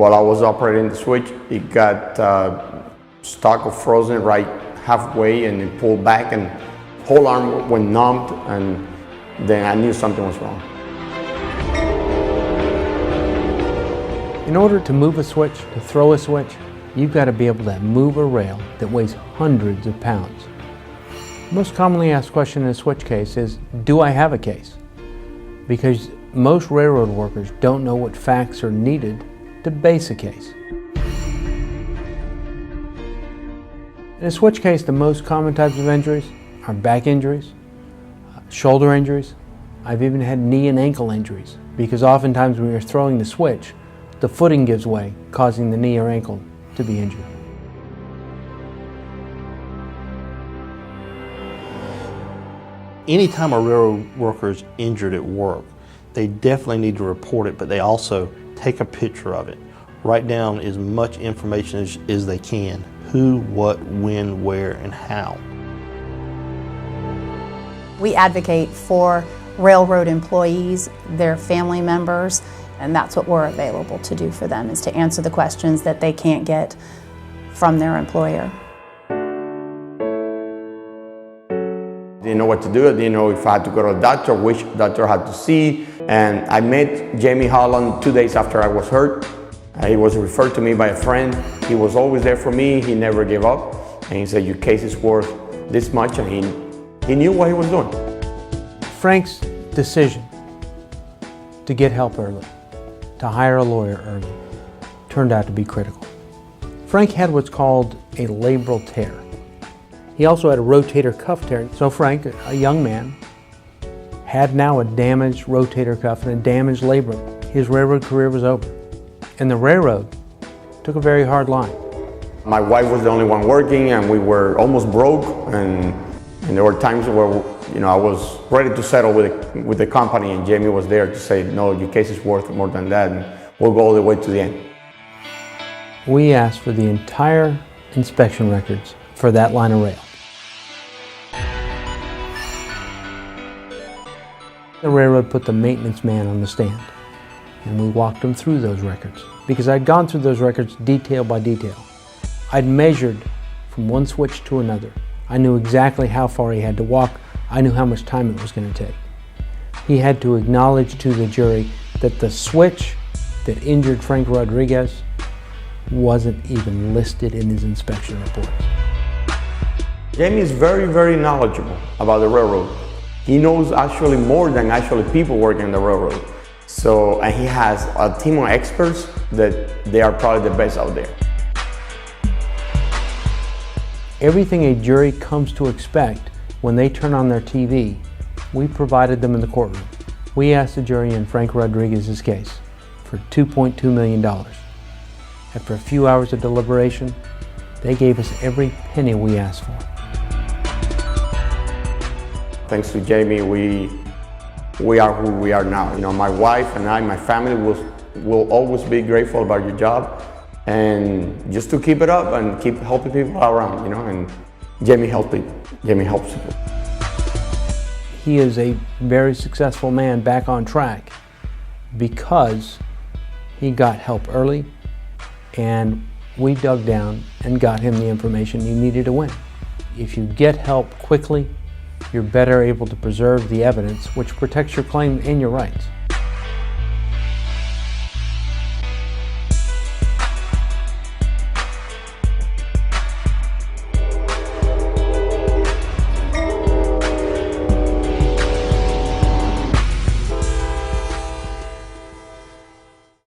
while I was operating the switch, it got stuck or frozen right halfway, and it pulled back, and whole arm went numbed, and then I knew something was wrong. In order to move a switch, to throw a switch, you've got to be able to move a rail that weighs hundreds of pounds. The most commonly asked question in a switch case is, do I have a case? Because most railroad workers don't know what facts are needed to base a case. In a switch case, the most common types of injuries are back injuries, shoulder injuries. I've even had knee and ankle injuries, because oftentimes when you're throwing the switch, the footing gives way, causing the knee or ankle to be injured. Anytime a railroad worker is injured at work, they definitely need to report it, but they also take a picture of it. Write down as much information as they can. Who, what, when, where, and how. We advocate for railroad employees, their family members, and that's what we're available to do for them, is to answer the questions that they can't get from their employer. Didn't know what to do. I didn't know if I had to go to a doctor, which doctor I had to see. And I met Jamie Holland 2 days after I was hurt. He was referred to me by a friend. He was always there for me. He never gave up. And he said, your case is worth this much. And he knew what he was doing. Frank's decision to get help early, to hire a lawyer early, turned out to be critical. Frank had what's called a labral tear. He also had a rotator cuff tear. So Frank, a young man, had now a damaged rotator cuff and a damaged labrum. His railroad career was over. And the railroad took a very hard line. My wife was the only one working, and we were almost broke, and there were times where I was ready to settle with the company, and Jamie was there to say, no, your case is worth more than that, and we'll go all the way to the end. We asked for the entire inspection records for that line of rail. The railroad put the maintenance man on the stand, and we walked him through those records, because I'd gone through those records detail by detail. I'd measured from one switch to another. I knew exactly how far he had to walk. I knew how much time it was going to take. He had to acknowledge to the jury that the switch that injured Frank Rodriguez wasn't even listed in his inspection reports. Jamie is very, very knowledgeable about the railroad. He knows actually more than actually people working on the railroad. So, and he has a team of experts that they are probably the best out there. Everything a jury comes to expect when they turn on their TV, we provided them in the courtroom. We asked the jury in Frank Rodriguez's case for $2.2 million. After a few hours of deliberation, they gave us every penny we asked for. Thanks to Jamie, we are who we are now. My wife and I, my family will always be grateful about your job, and just to keep it up and keep helping people around, and Jamie helps people. Jamie helps people. He is a very successful man back on track because he got help early, and we dug down and got him the information he needed to win. If you get help quickly, you're better able to preserve the evidence, which protects your claim and your rights.